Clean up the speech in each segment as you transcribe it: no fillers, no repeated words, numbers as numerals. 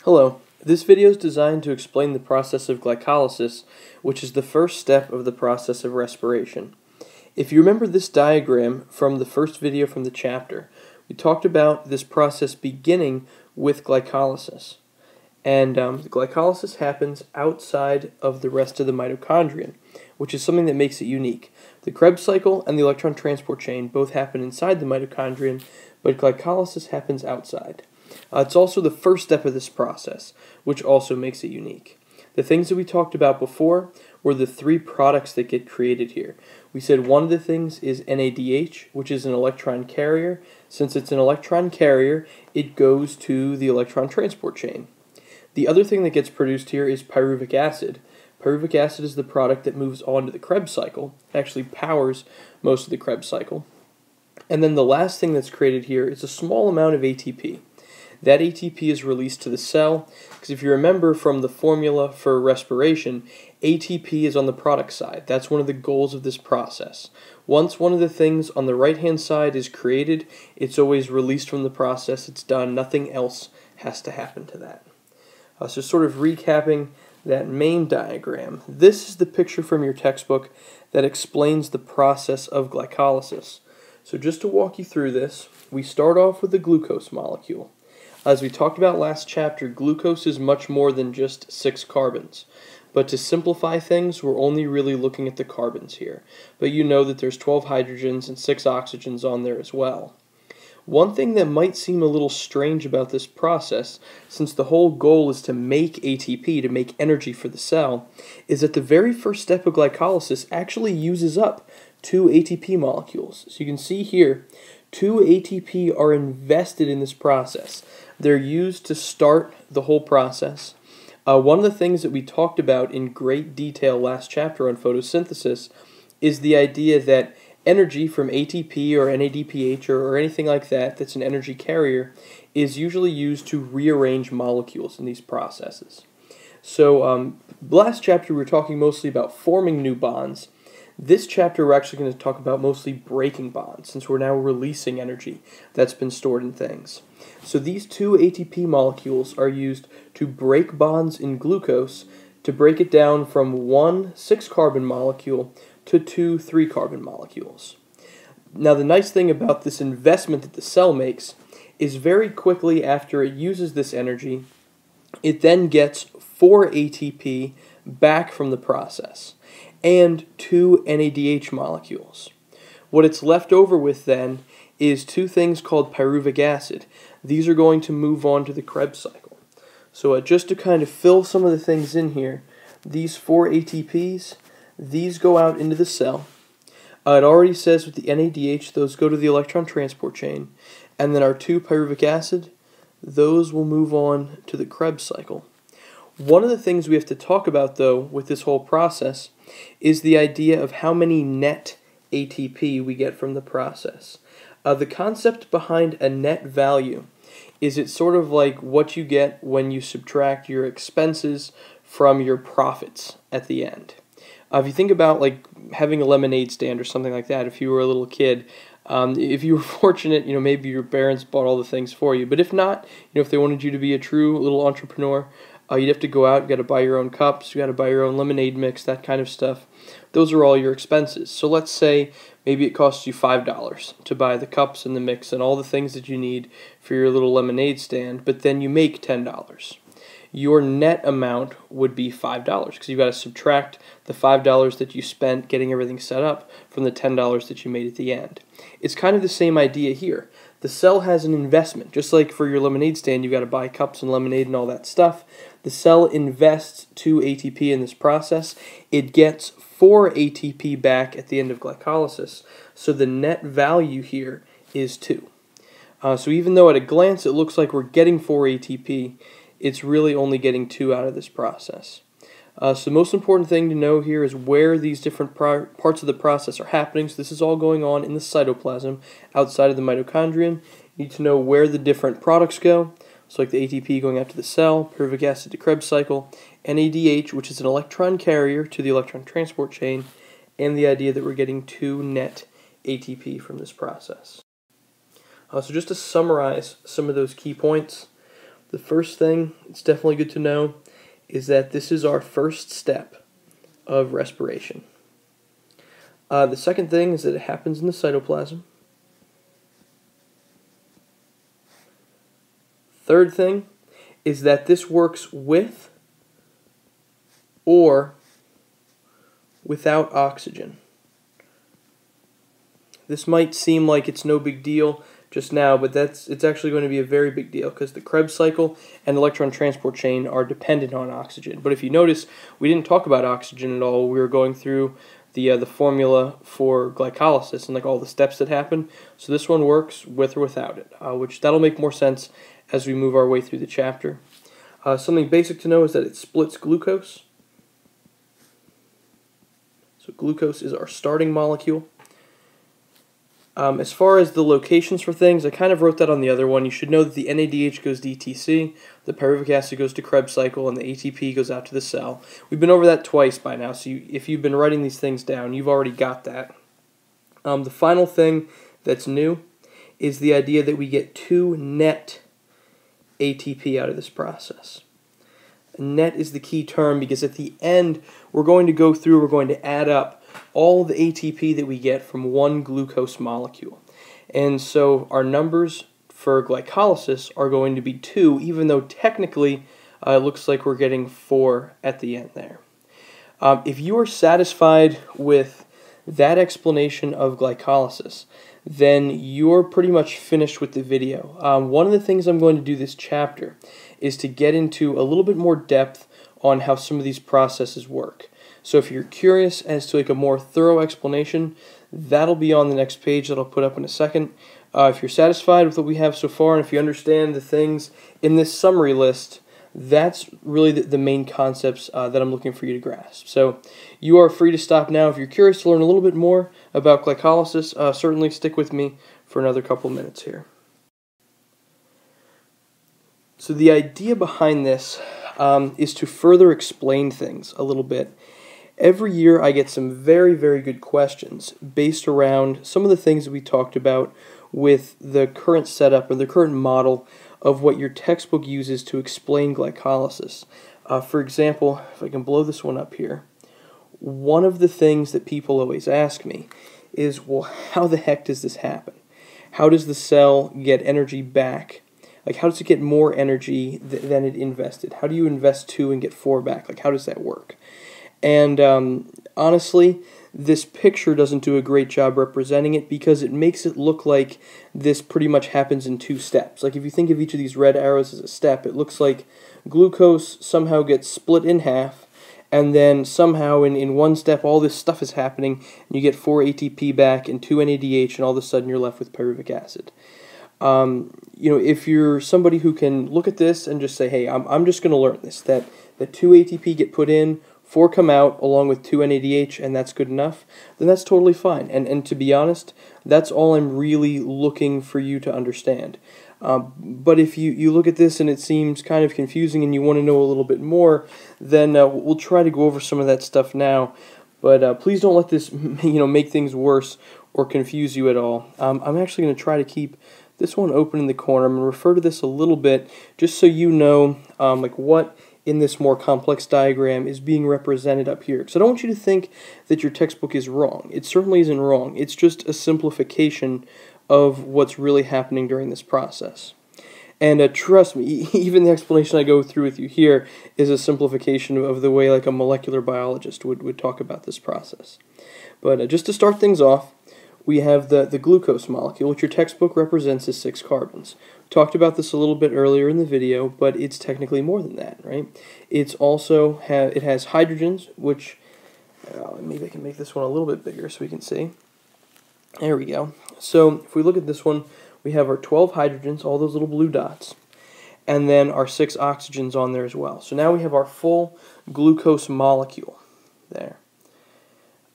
Hello, this video is designed to explain the process of glycolysis, which is the first step of the process of respiration. If you remember this diagram from the first video from the chapter, we talked about this process beginning with glycolysis. And glycolysis happens outside of the rest of the mitochondrion, which is something that makes it unique. The Krebs cycle and the electron transport chain both happen inside the mitochondrion, but glycolysis happens outside. It's also the first step of this process, which also makes it unique. The things that we talked about before were the three products that get created here. We said one of the things is NADH, which is an electron carrier. Since it's an electron carrier, it goes to the electron transport chain. The other thing that gets produced here is pyruvic acid. Pyruvic acid is the product that moves on to the Krebs cycle. It actually powers most of the Krebs cycle. And then the last thing that's created here is a small amount of ATP. That ATP is released to the cell, because if you remember from the formula for respiration, ATP is on the product side. That's one of the goals of this process. Once one of the things on the right-hand side is created, it's always released from the process. It's done. Nothing else has to happen to that. So sort of recapping that main diagram, this is the picture from your textbook that explains the process of glycolysis. So just to walk you through this, we start off with the glucose molecule. As we talked about last chapter, glucose is much more than just 6 carbons. But to simplify things, we're only really looking at the carbons here. But you know that there's 12 hydrogens and 6 oxygens on there as well. One thing that might seem a little strange about this process, since the whole goal is to make ATP, to make energy for the cell, is that the very first step of glycolysis actually uses up 2 ATP molecules. So you can see here, 2 ATP are invested in this process. They're used to start the whole process. One of the things that we talked about in great detail last chapter on photosynthesis is the idea that energy from ATP or NADPH or anything like that that's an energy carrier is usually used to rearrange molecules in these processes. So last chapter we were talking mostly about forming new bonds. This chapter we're actually going to talk about mostly breaking bonds, since we're now releasing energy that's been stored in things. So these 2 ATP molecules are used to break bonds in glucose, to break it down from one 6-carbon molecule to 2 3-carbon molecules. Now the nice thing about this investment that the cell makes is very quickly after it uses this energy, it then gets 4 ATP back from the process and 2 NADH molecules. What it's left over with then is 2 things called pyruvic acid. These are going to move on to the Krebs cycle. So just to kind of fill some of the things in here, these 4 ATPs, these go out into the cell. It already says with the NADH, those go to the electron transport chain. And then our 2 pyruvic acid, those will move on to the Krebs cycle. One of the things we have to talk about, though, with this whole process is the idea of how many net ATP we get from the process. The concept behind a net value is it's sort of like what you get when you subtract your expenses from your profits at the end. If you think about like having a lemonade stand or something like that, if you were a little kid, if you were fortunate, maybe your parents bought all the things for you. But if not, if they wanted you to be a true little entrepreneur, you'd have to go out, you got to buy your own cups, you got to buy your own lemonade mix, that kind of stuff. Those are all your expenses. So let's say maybe it costs you $5 to buy the cups and the mix and all the things that you need for your little lemonade stand, but then you make $10. Your net amount would be $5 because you've got to subtract the $5 that you spent getting everything set up from the $10 that you made at the end. It's kind of the same idea here. The cell has an investment. Just like for your lemonade stand, you've got to buy cups and lemonade and all that stuff. The cell invests 2 ATP in this process. It gets 4 ATP back at the end of glycolysis. So the net value here is 2. So even though at a glance it looks like we're getting 4 ATP, it's really only getting 2 out of this process. So the most important thing to know here is where these different parts of the process are happening. So this is all going on in the cytoplasm outside of the mitochondrion. You need to know where the different products go. So like the ATP going out to the cell, pyruvic acid to Krebs cycle, NADH, which is an electron carrier to the electron transport chain, and the idea that we're getting 2 net ATP from this process. So just to summarize some of those key points, The first thing it's definitely good to know is that this is our first step of respiration. The second thing is that it happens in the cytoplasm. Third thing is that this works with or without oxygen. This might seem like it's no big deal just now, but it's actually going to be a very big deal because the Krebs cycle and electron transport chain are dependent on oxygen. But if you notice, we didn't talk about oxygen at all. We were going through the formula for glycolysis and like all the steps that happen. So this one works with or without it, which that'll make more sense as we move our way through the chapter. Something basic to know is that it splits glucose. So glucose is our starting molecule. As far as the locations for things, I kind of wrote that on the other one. You should know that the NADH goes to DTC, the pyruvic acid goes to Krebs cycle, and the ATP goes out to the cell. We've been over that twice by now, so if you've been writing these things down, you've already got that. The final thing that's new is the idea that we get 2 net ATP out of this process. Net is the key term because at the end, we're going to add up all the ATP that we get from one glucose molecule. And so our numbers for glycolysis are going to be 2, even though technically it looks like we're getting 4 at the end there. If you are satisfied with that explanation of glycolysis, then you're pretty much finished with the video. One of the things I'm going to do this chapter is to get into a little bit more depth on how some of these processes work. So if you're curious as to like a more thorough explanation, that'll be on the next page that I'll put up in a second. If you're satisfied with what we have so far, and if you understand the things in this summary list, that's really the main concepts that I'm looking for you to grasp. So you are free to stop now. If you're curious to learn a little bit more about glycolysis, certainly stick with me for another couple minutes here. So the idea behind this is to further explain things a little bit. Every year I get some very, very good questions based around some of the things that we talked about with the current setup or the current model of what your textbook uses to explain glycolysis. For example, if I can blow this one up here, one of the things that people always ask me is, well, how the heck does this happen? How does the cell get energy back? Like, how does it get more energy than it invested? How do you invest 2 and get 4 back? Like, how does that work? And honestly, this picture doesn't do a great job representing it because it makes it look like this pretty much happens in 2 steps. Like if you think of each of these red arrows as a step, it looks like glucose somehow gets split in half, and then somehow in one step all this stuff is happening, and you get 4 ATP back and 2 NADH, and all of a sudden you're left with pyruvic acid. If you're somebody who can look at this and just say, hey, I'm just going to learn this, that 2 ATP get put in, 4 come out along with 2 NADH, and that's good enough, then that's totally fine. And to be honest, that's all I'm really looking for you to understand. But if you look at this and it seems kind of confusing and you want to know a little bit more, then we'll try to go over some of that stuff now. But please don't let this make things worse or confuse you at all. I'm actually going to try to keep this one open in the corner. I'm going to refer to this a little bit just so you know what in this more complex diagram is being represented up here. Because I don't want you to think that your textbook is wrong. It certainly isn't wrong. It's just a simplification of what's really happening during this process. And trust me, even the explanation I go through with you here is a simplification of the way like a molecular biologist would talk about this process. But just to start things off, we have the glucose molecule, which your textbook represents as 6 carbons. We talked about this a little bit earlier in the video, but it's technically more than that, right? It's also it has hydrogens, which maybe I can make this one a little bit bigger so we can see. There we go. So if we look at this one, we have our 12 hydrogens, all those little blue dots, and then our 6 oxygens on there as well. So now we have our full glucose molecule there.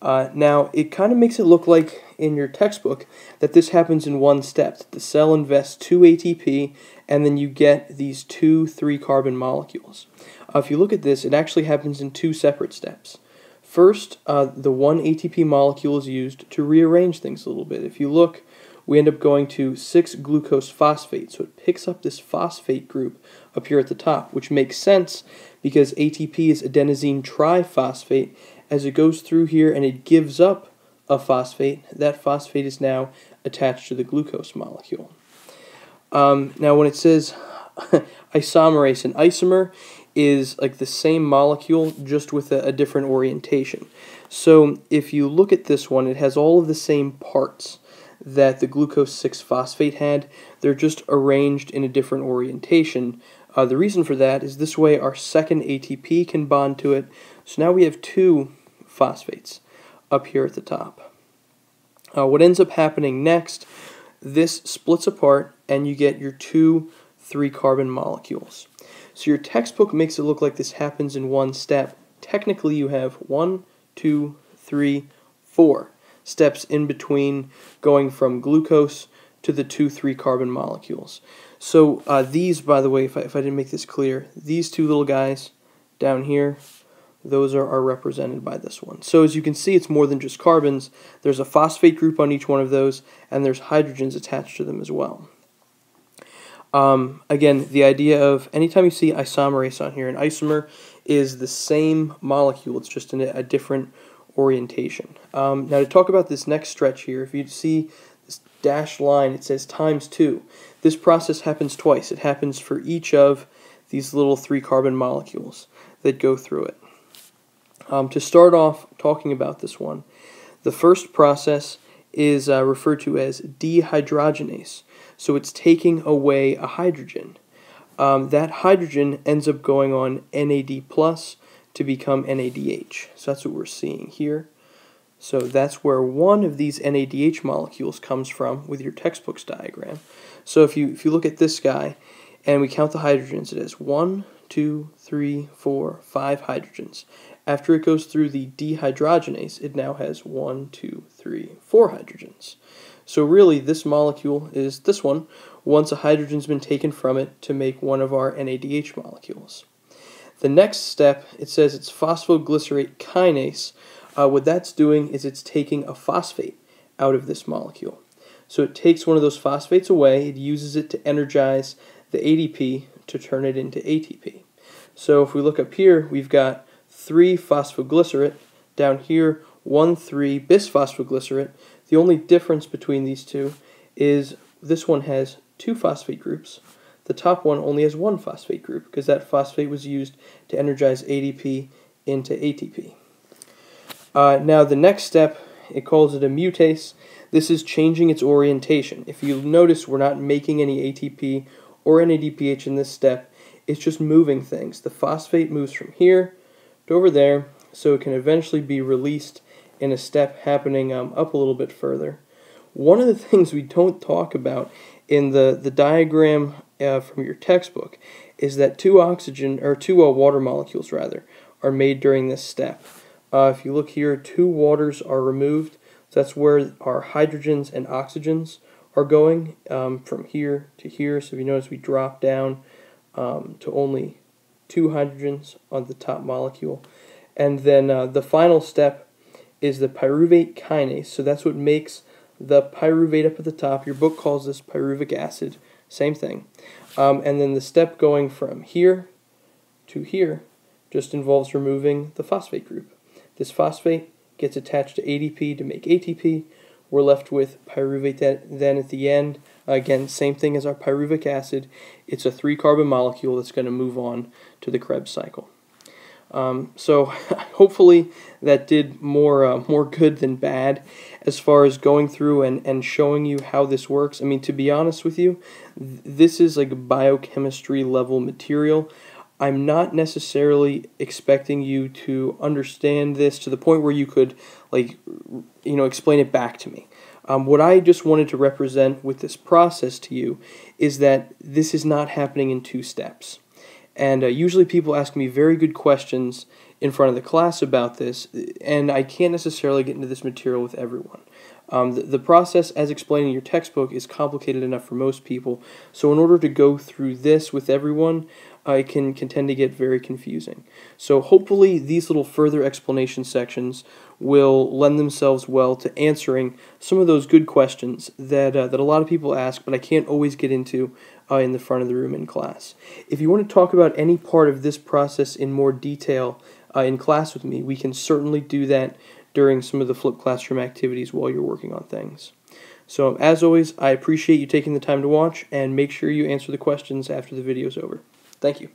Now, it kind of makes it look like in your textbook that this happens in one step. The cell invests 2 ATP, and then you get these 2 3-carbon molecules. If you look at this, it actually happens in 2 separate steps. First, the 1 ATP molecule is used to rearrange things a little bit. If you look, we end up going to 6-glucose phosphate. So it picks up this phosphate group up here at the top, which makes sense because ATP is adenosine triphosphate. As it goes through here and it gives up a phosphate, that phosphate is now attached to the glucose molecule. Now when it says isomerase, an isomer is like the same molecule just with a different orientation. So if you look at this one, it has all of the same parts that the glucose 6-phosphate had. They're just arranged in a different orientation. The reason for that is this way our second ATP can bond to it. So now we have 2 phosphates up here at the top. What ends up happening next, this splits apart and you get your 2 3-carbon molecules. So your textbook makes it look like this happens in one step. Technically you have 1, 2, 3, 4 steps in between going from glucose to the 2 3-carbon molecules. So these, by the way, if I didn't make this clear, these 2 little guys down here, those are represented by this one. So as you can see, it's more than just carbons. There's a phosphate group on each one of those, and there's hydrogens attached to them as well. Again, the idea of anytime you see isomerase on here, an isomer is the same molecule, it's just in a different orientation. Now to talk about this next stretch here, if you see this dashed line, it says ×2. This process happens twice. It happens for each of these little 3-carbon molecules that go through it. To start off talking about this one, the first process is referred to as dehydrogenase. So it's taking away a hydrogen. That hydrogen ends up going on NAD+ to become NADH. So that's what we're seeing here. So that's where one of these NADH molecules comes from with your textbook's diagram. So if you look at this guy and we count the hydrogens, it has 1, 2, 3, 4, 5 hydrogens. After it goes through the dehydrogenase, it now has 1, 2, 3, 4 hydrogens. So really, this molecule is this one, once a hydrogen's been taken from it to make one of our NADH molecules. The next step, it says it's phosphoglycerate kinase. What that's doing is it's taking a phosphate out of this molecule. So it takes one of those phosphates away, it uses it to energize the ADP to turn it into ATP. So if we look up here, we've got 3-phosphoglycerate, down here 1,3-bisphosphoglycerate. The only difference between these two is this one has 2 phosphate groups. The top one only has 1 phosphate group because that phosphate was used to energize ADP into ATP. Now the next step, it calls it a mutase. This is changing its orientation. If you notice, we're not making any ATP or NADPH in this step. It's just moving things. The phosphate moves from here to over there, so it can eventually be released in a step happening up a little bit further. One of the things we don't talk about in the diagram from your textbook is that 2 water molecules rather are made during this step. If you look here, 2 waters are removed. So that's where our hydrogens and oxygens are going from here to here. So if you notice, we drop down to only 2 hydrogens on the top molecule. And then the final step is the pyruvate kinase. So that's what makes the pyruvate up at the top. Your book calls this pyruvic acid. Same thing. And then the step going from here to here just involves removing the phosphate group. This phosphate gets attached to ADP to make ATP. We're left with pyruvate then at the end. Again, same thing as our pyruvic acid. It's a 3-carbon molecule that's going to move on to the Krebs cycle. So hopefully that did more good than bad as far as going through and showing you how this works. I mean, to be honest with you, this is like biochemistry level material. I'm not necessarily expecting you to understand this to the point where you could, explain it back to me. What I just wanted to represent with this process to you is that this is not happening in 2 steps. And usually people ask me very good questions in front of the class about this, and I can't necessarily get into this material with everyone. The process, as explained in your textbook, is complicated enough for most people, so in order to go through this with everyone, it can tend to get very confusing. So hopefully these little further explanation sections will lend themselves well to answering some of those good questions that a lot of people ask, but I can't always get into in the front of the room in class. If you want to talk about any part of this process in more detail in class with me, we can certainly do that during some of the flipped classroom activities while you're working on things. So as always, I appreciate you taking the time to watch, and make sure you answer the questions after the video is over. Thank you.